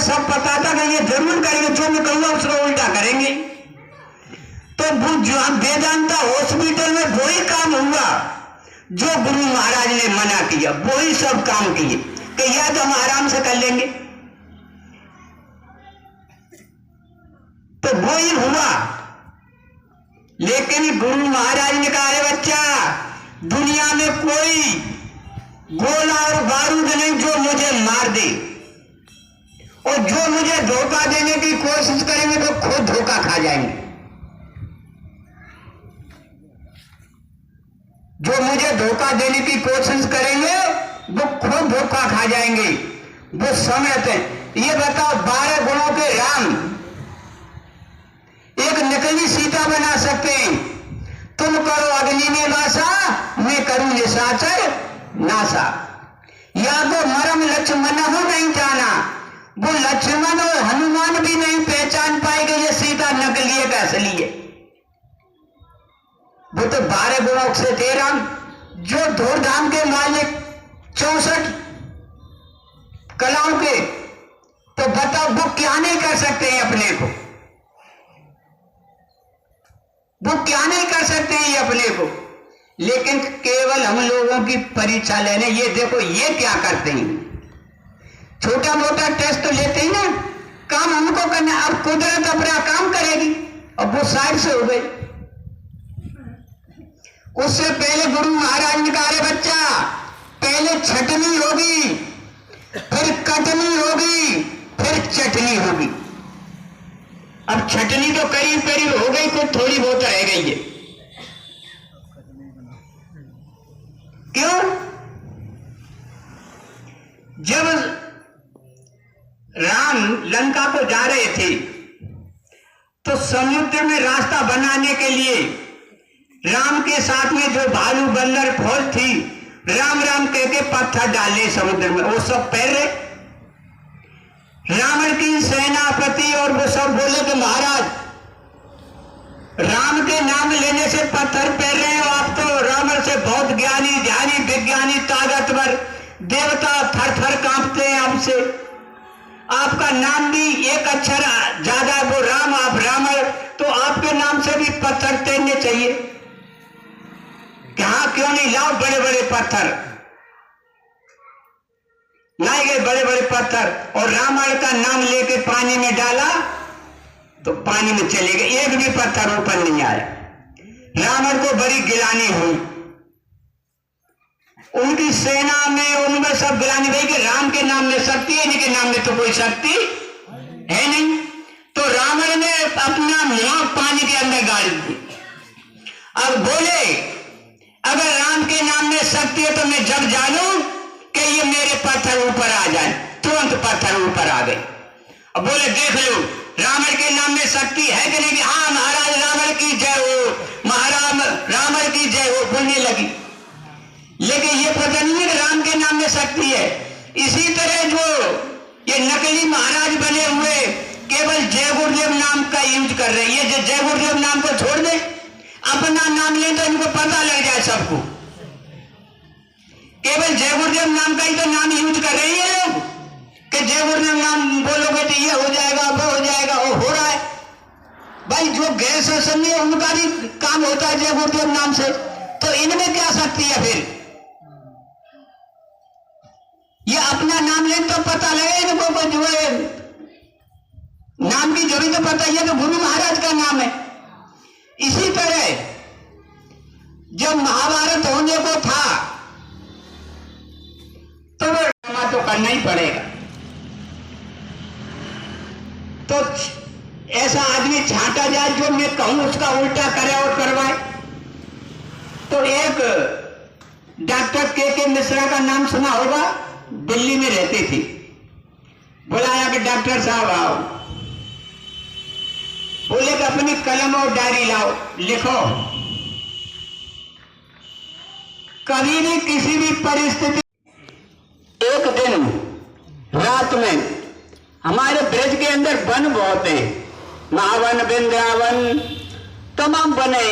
सब पता था कि ये जरूर करेंगे, जो मैं कहूंगा उसको उल्टा करेंगे। तो वो जो वेदांता हॉस्पिटल में वही काम हुआ जो गुरु महाराज ने मना किया, वही सब काम किए कि या तो हम आराम से कर लेंगे, तो वही हुआ। लेकिन गुरु महाराज ने कहा, अरे बच्चा, दुनिया में कोई गोला और बारूद नहीं जो मुझे मार दे, और जो मुझे धोखा देने की कोशिश करेंगे तो खुद धोखा खा जाएंगे। जो मुझे धोखा देने की कोशिश करेंगे वो खुद धोखा खा जाएंगे। वो समझते हैं। ये बताओ, 12 गुणों के राम एक नकली सीता बना सकते हैं। तुम करो अग्नि में वासा, मैं करूं निशाचर नासा। या तो मरम लक्ष्मण हो नहीं जाना, वो लक्ष्मण और हनुमान भी नहीं पहचान पाएंगे ये सीता नकली है कि असली है। वो तो 12 गुणों से थे राम, जो धूमधाम के मालिक, 64 कलाओं के। तो बताओ वो क्या नहीं कर सकते हैं अपने को, वो क्या नहीं कर सकते हैं ये अपने को। लेकिन केवल हम लोगों की परीक्षा लेने, ये देखो ये क्या करते हैं, छोटा मोटा टेस्ट तो लेते ही ना, काम हमको करना। अब कुदरत अपना काम करेगी, अब वो साइड से हो गई। उससे पहले गुरु महाराज ने कहा, अरे बच्चा, पहले छटनी होगी, फिर कटनी होगी, फिर चटनी होगी। अब छटनी तो करीब करीब हो गई, कुछ थोड़ी बहुत रह गई है। क्यों? जब राम लंका को जा रहे थे तो समुद्र में रास्ता बनाने के लिए राम के साथ में जो भालू बंदर फौज थी, राम राम कह के पत्थर डाले समुद्र में, वो सब पैर रहे। रावण की सेनापति और वो सब बोले कि महाराज, राम के नाम लेने से पत्थर पैर रहे हो आप, तो रावण से बहुत ज्ञानी, ध्यानी, विज्ञानी, ताकतवर देवता थर थर कांपते हैं आपसे। आपका नाम भी एक अक्षर ज्यादा, वो राम, आप रावण, तो आपके नाम से भी पत्थर तैरने चाहिए। कहा क्यों नहीं, लाओ बड़े बड़े पत्थर। लाए गए बड़े बड़े पत्थर, और रावण का नाम लेके पानी में डाला तो पानी में चले गए, एक भी पत्थर ऊपर नहीं आया। रावण को बड़ी गिलानी हुई, उनकी सेना में, उनमें सब गिलानी हुई कि राम के नाम में शक्ति है, इनके नाम में तो कोई शक्ति है नहीं। तो रावण ने अपना मुंह पानी के अंदर गाड़ दी। अब बोले, अगर राम के नाम में शक्ति है तो मैं जब जानूं कि ये मेरे पत्थर ऊपर आ जाए। तुरंत पत्थर ऊपर आ गए। अब बोले, देख लो रावण के नाम में शक्ति है कि नहीं। हाँ महाराज, रावण की जय हो, महाराज रावण की जय हो बोलने लगी। लेकिन ये पता नहीं है कि राम के नाम में शक्ति है। इसी तरह जो ये नकली महाराज बने हुए केवल जय गुरुदेव नाम का यूज कर रहे हैं, ये जय गुरुदेव नाम को छोड़ दे, अपना नाम ले तो इनको पता लग जाए सबको, केवल जय गुरुदेव नाम का ही तो नाम यूज कर रहे हैं लोग, कि जय गुरुदेव नाम बोलोगे तो ये हो जाएगा, वो हो जाएगा, वो हो रहा है। भाई जो गैर सत्संगी है उनका भी काम होता है जय गुरुदेव नाम से, तो इनमें क्या शक्ति है फिर। ये अपना नाम ले तो पता लगे इनको, जो है नाम की जरूरत तो पता ही है, तो गुरु महाराज का नाम है। इसी तरह जब महाभारत होने को था तो वो ड्रामा तो करना ही पड़ेगा। तो ऐसा आदमी छांटा जाए जो मैं कहूं उसका उल्टा करे और करवाए। तो एक डॉक्टर के मिश्रा का नाम सुना होगा, दिल्ली में रहती थी। बुलाया कि डॉक्टर साहब आओ। बोले कि अपनी कलम और डायरी लाओ, लिखो। कभी भी किसी भी परिस्थिति, एक दिन रात में हमारे ब्रज के अंदर वन बहुत है, महावन, वृंदावन, तमाम बने,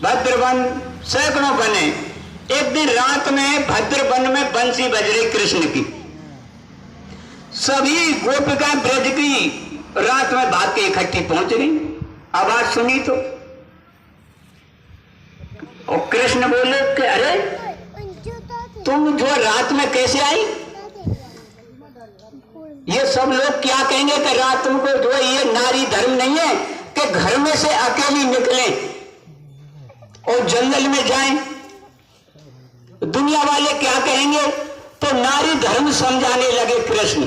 भद्रवन, सैकड़ों बने। एक दिन रात में भद्रवन में बंसी बज रही कृष्ण की। सभी गोपिका ब्रज की रात में भाग के इकट्ठी पहुंच गई। आवाज सुनी तो और कृष्ण बोले कि अरे तुम जो रात में कैसे आई? ये सब लोग क्या कहेंगे कि रात तुमको जो ये नारी धर्म नहीं है कि घर में से अकेली निकले और जंगल में जाएं, दुनिया वाले क्या कहेंगे? तो नारी धर्म समझाने लगे कृष्ण।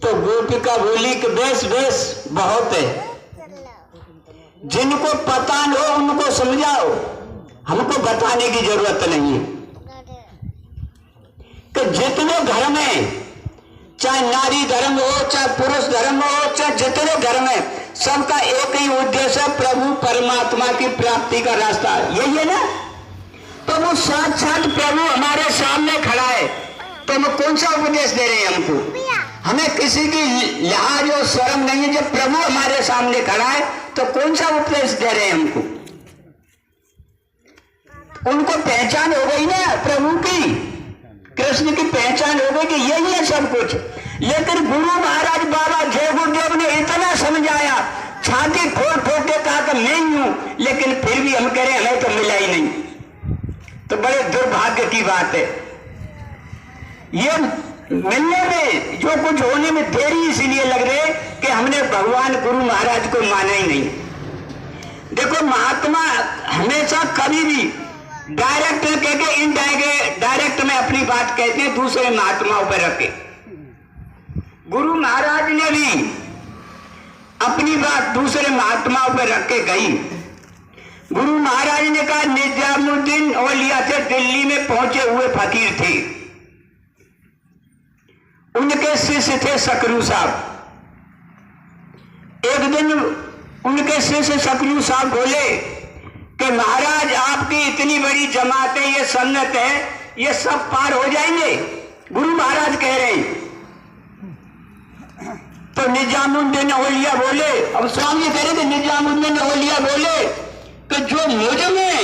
तो गोपिका बोली कि बेस बेस बहुत है, जिनको पता न हो उनको समझाओ, हमको बताने की जरूरत नहीं है। कि जितने घर में चाहे नारी धर्म हो, चाहे पुरुष धर्म हो, चाहे जितने घर में, सबका एक ही उद्देश्य है, प्रभु परमात्मा की प्राप्ति का रास्ता यही है ना। तो वो साक्षात प्रभु हमारे सामने खड़ा है, तो हम कौन सा उपदेश दे रहे हैं? हमको हमें किसी की लिहाज और शर्म नहीं है। जब प्रभु हमारे सामने खड़ा है तो कौन सा उपदेश दे रहे हैं हमको? उनको पहचान हो गई ना प्रभु की, कृष्ण की पहचान हो गई कि यही है सब कुछ। लेकिन गुरु महाराज बाबा जय गुरुदेव ने इतना समझाया, छाती फोड़ फोड़ के कहा कि मैं ही हूं, लेकिन फिर भी हम कह रहे हमें तो मिला ही नहीं। तो बड़े दुर्भाग्य की बात है। ये मिलने में, जो कुछ होने में देरी इसलिए लग रही है कि हमने भगवान गुरु महाराज को माना ही नहीं। देखो महात्मा हमेशा कभी भी डायरेक्ट कह के इनडायरेक्ट में अपनी बात कहते हैं, दूसरे महात्माओं पर रखे। गुरु महाराज ने भी अपनी बात दूसरे महात्माओं पर रख के कही। गुरु महाराज ने कहा निजामुद्दीन औलिया थे, दिल्ली में पहुंचे हुए फकीर थे, उनके शिष्य थे सकरू साहब। एक दिन उनके शिष्य सकरू साहब बोले कि महाराज आपकी इतनी बड़ी जमात है, ये सन्नत है, ये सब पार हो जाएंगे? गुरु महाराज कह रहे हैं। तो निजामुद्दीन औलिया बोले, अब स्वामी कह रहे थे, निजामुद्दीन औलिया बोले कि जो मुझ में,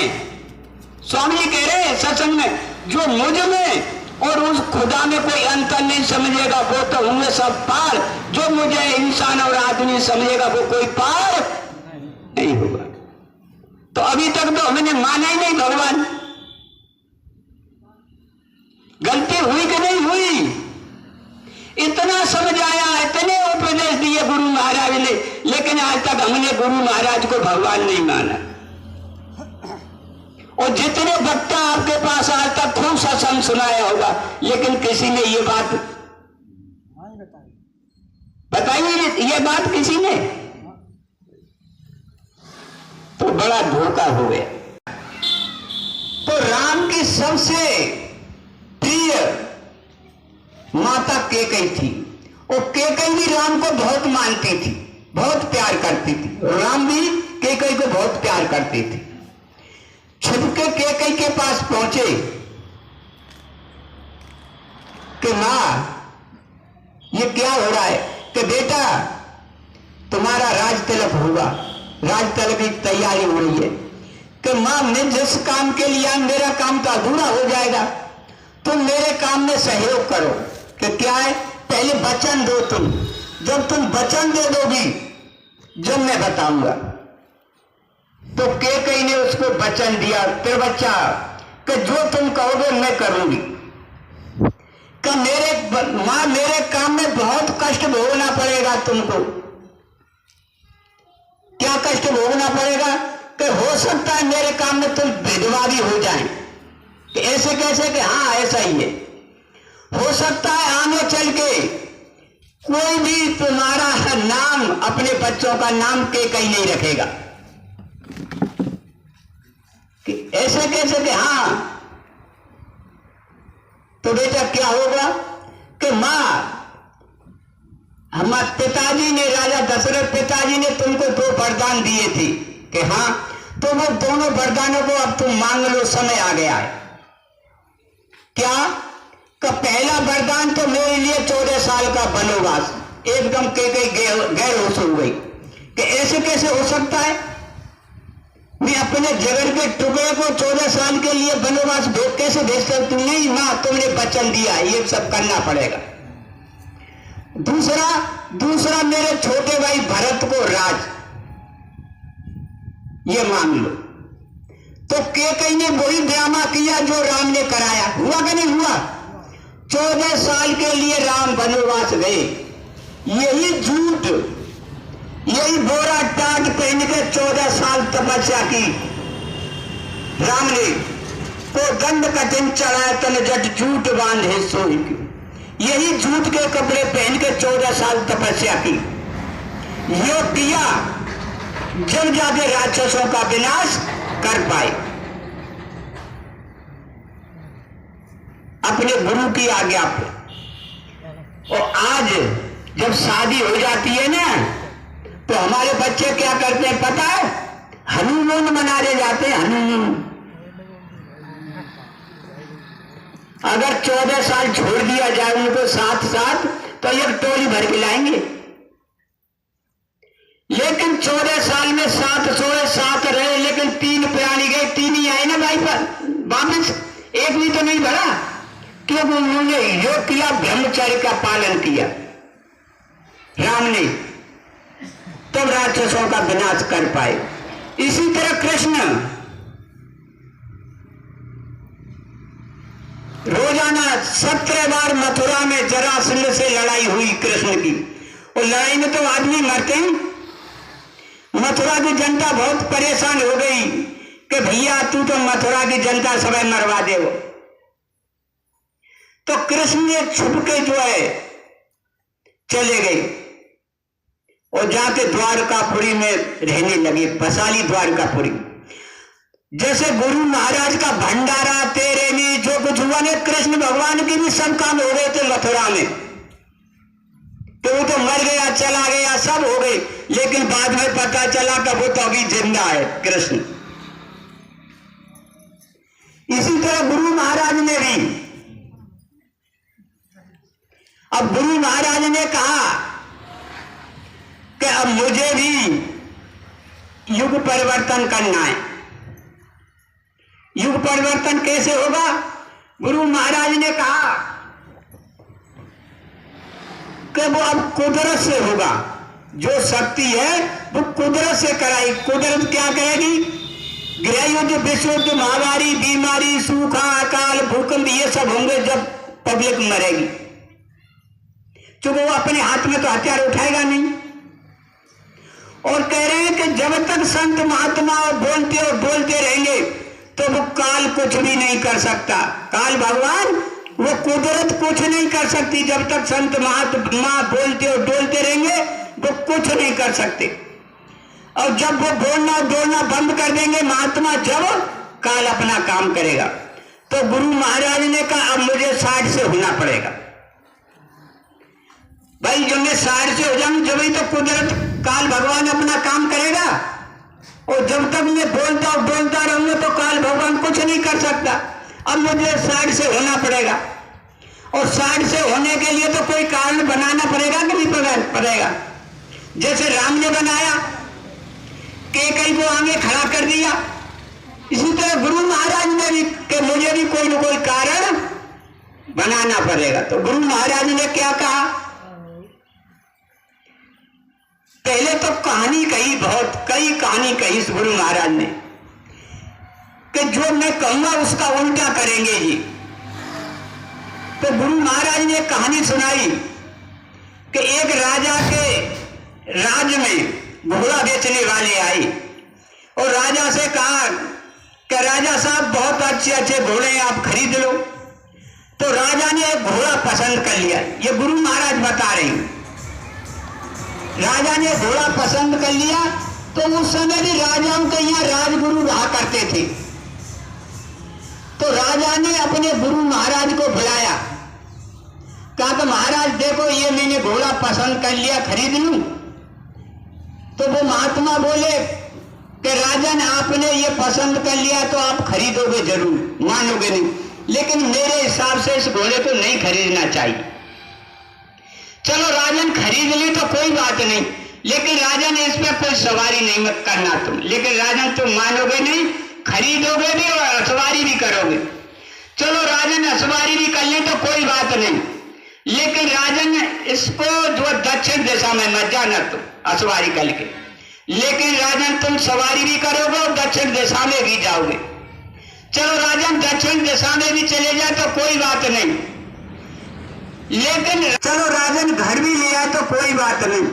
स्वामी कह रहे हैं सत्संग में, जो मुझ में और उस खुदा में कोई अंतर नहीं समझेगा वो तो होंगे सब पार, जो मुझे इंसान और आदमी समझेगा वो कोई पार नहीं होगा। तो अभी तक तो हमने माना ही नहीं भगवान। गलती हुई कि नहीं हुई? इतना समझाया, इतने उपदेश दिए गुरु महाराज ने, लेकिन आज तक हमने गुरु महाराज को भगवान नहीं माना। और जितने वक्ता आपके पास आज तक खूब सत्संग सुनाया होगा, लेकिन किसी ने ये बात बताई नहीं, ये बात किसी ने, तो बड़ा धोखा हो गया। तो राम की सबसे प्रिय माता केकई थी, और केकई भी राम को बहुत मानती थी, बहुत प्यार करती थी। राम भी केकई को बहुत प्यार करते थे। छुपके केकई के पास पहुंचे कि मां ये क्या हो रहा है? कि बेटा तुम्हारा राज तिलक होगा, राज तिलक की तैयारी हो रही है। कि मां मैं जिस काम के लिए मेरा काम तो अधूरा हो जाएगा, तुम मेरे काम में सहयोग करो। कि क्या है? पहले वचन दो तुम, जब तुम वचन दे दोगी जब मैं बताऊंगा। तो केकई ने उसको वचन दिया, फिर बच्चा कि जो तुम कहोगे मैं करूंगी। कि मां मेरे काम में बहुत कष्ट भोगना पड़ेगा तुमको। क्या कष्ट भोगना पड़ेगा? कि हो सकता है मेरे काम में तुम विधवा भी हो जाए। कि ऐसे कैसे? कि हाँ ऐसा ही है। हो सकता है आगे चल के कोई भी तुम्हारा नाम, अपने बच्चों का नाम केकई नहीं रखेगा। कि ऐसे कैसे? कि हाँ। तो बेटा क्या होगा? कि मां हमारे पिताजी ने, राजा दशरथ पिताजी ने तुमको 2 वरदान दिए थे। कि हाँ, तो वो दोनों वरदानों को अब तुम मांग लो, समय आ गया है। क्या? का पहला वरदान तो मेरे लिए 14 साल का वनवास। एकदम केकई गैर होश हो गई कि ऐसे कैसे हो सकता है? मैं अपने जगर के टुकड़े को 14 साल के लिए वनवास कैसे भेज सकती हूँ? नहीं मां, तुमने वचन दिया, ये सब करना पड़ेगा। दूसरा मेरे छोटे भाई भरत को राज, ये मान लो। तो कैकेयी ने वही ड्रामा किया जो राम ने कराया, हुआ कि नहीं हुआ? 14 साल के लिए राम वनवास गए, यही झूठ, यही बोरा टाट पहन के 14 साल तपस्या की राम ने, को दंड कठिन चढ़ाया तन जट झूठ बांधे सोई की, यही झूठ के कपड़े पहन के 14 साल तपस्या की। यो किया जब जाके राक्षसों का विनाश कर पाए, अपने गुरु की आज्ञा पे। और आज जब शादी हो जाती है ना, तो हमारे बच्चे क्या करते हैं पता है? हनीमून मनाने जाते हैं, हनीमून। अगर 14 साल छोड़ दिया जाए उनको साथ साथ, तो एक टोली भर के लाएंगे। लेकिन 14 साल में 7 सोए 7 रहे, लेकिन 3 प्राणी गए, 3 ही आए ना भाई पर वापस, एक भी तो नहीं भरा, क्योंकि उन्होंने योग किया, ब्रह्मचर्य का पालन किया राम ने, तब राक्षसों का विनाश कर पाए। इसी तरह कृष्ण रोजाना 17 बार मथुरा में जरासंध से लड़ाई हुई कृष्ण की, और लड़ाई में तो आदमी मरते हैं। मथुरा की जनता बहुत परेशान हो गई कि भैया तू तो मथुरा की जनता सब मरवा दे। वो तो कृष्ण ने छुप के जो है चले गए और जाके द्वारकापुरी में रहने लगे, बसाली द्वारकापुरी। जैसे गुरु महाराज का भंडारा तेरे में जो कुछ हुआ ने, कृष्ण भगवान के भी सब काम हो गए थे मथुरा में, तो वो तो मर गया, चला गया, सब हो गए, लेकिन बाद में पता चला कि वो तो अभी जिंदा है कृष्ण। इसी तरह गुरु महाराज ने भी, अब गुरु महाराज ने कहा कि अब मुझे भी युग परिवर्तन करना है। युग परिवर्तन कैसे होगा? गुरु महाराज ने कहा कि वो अब कुदरत से होगा, जो शक्ति है वो कुदरत से कराई। कुदरत क्या करेगी? गृह युद्ध, विश्व युद्ध, महामारी, बीमारी, सूखा, अकाल, भूकंप, ये सब होंगे जब पब्लिक मरेगी, क्योंकि वो अपने हाथ में तो हथियार उठाएगा नहीं। और कह रहे हैं कि जब तक संत महात्मा बोलते और बोलते रहेंगे तो वो काल कुछ भी नहीं कर सकता। काल भगवान, वो कुदरत कुछ नहीं कर सकती। जब तक संत महात्मा बोलते और डोलते रहेंगे वो कुछ नहीं कर सकते। और जब वो बोलना डोलना बंद कर देंगे महात्मा, जब काल अपना काम करेगा। तो गुरु महाराज ने कहा अब मुझे 60 से होना पड़ेगा। भाई जब मैं 60 से हो जाऊं जब ही तो कुदरत काल भगवान अपना काम करेगा। और जब तक मैं बोलता और बोलता रहूंगा तो काल भगवान कुछ नहीं कर सकता। अब मुझे 60 से होना पड़ेगा, और 60 से होने के लिए तो कोई कारण बनाना पड़ेगा कि नहीं पड़ेगा? जैसे राम ने बनाया, कैकेयी को आगे खड़ा कर दिया, इसी तरह गुरु महाराज ने भी कि मुझे भी कोई न कोई कारण बनाना पड़ेगा। तो गुरु महाराज ने क्या कहा? पहले तो कहानी कही, बहुत कई कहानी कही इस गुरु महाराज ने कि जो मैं कहूंगा उसका उल्टा करेंगे जी। तो गुरु महाराज ने कहानी सुनाई कि एक राजा के राज में घोड़ा बेचने वाले आए और राजा से कहा कि राजा साहब बहुत अच्छे अच्छे घोड़े हैं, आप खरीद लो। तो राजा ने एक घोड़ा पसंद कर लिया। ये गुरु महाराज बता रहे हैं, राजा ने घोड़ा पसंद कर लिया। तो उस समय भी राजाओं के यहाँ राजगुरु रहा करते थे। तो राजा ने अपने गुरु महाराज को बुलाया, कहा कि महाराज देखो ये मैंने घोड़ा पसंद कर लिया, खरीद लूं? तो वो महात्मा बोले कि राजन आपने ये पसंद कर लिया तो आप खरीदोगे जरूर, मानोगे नहीं, लेकिन मेरे हिसाब से इस घोड़े को नहीं खरीदना चाहिए। चलो राजन खरीद ली तो कोई बात नहीं, लेकिन राजन इस पर कोई सवारी नहीं मत करना तुम। लेकिन राजन तुम मानोगे नहीं, खरीदोगे भी और सवारी भी करोगे। चलो राजन सवारी भी कर ले तो कोई बात नहीं, लेकिन राजन इसको जो दक्षिण दिशा में मत जाना तुम असवारी कल के, लेकिन राजन तुम सवारी भी करोगे और दक्षिण दिशा में भी जाओगे। चलो राजन दक्षिण दिशा में भी चले जाए तो कोई बात नहीं, लेकिन चलो राजन घर भी ले आए तो कोई बात नहीं,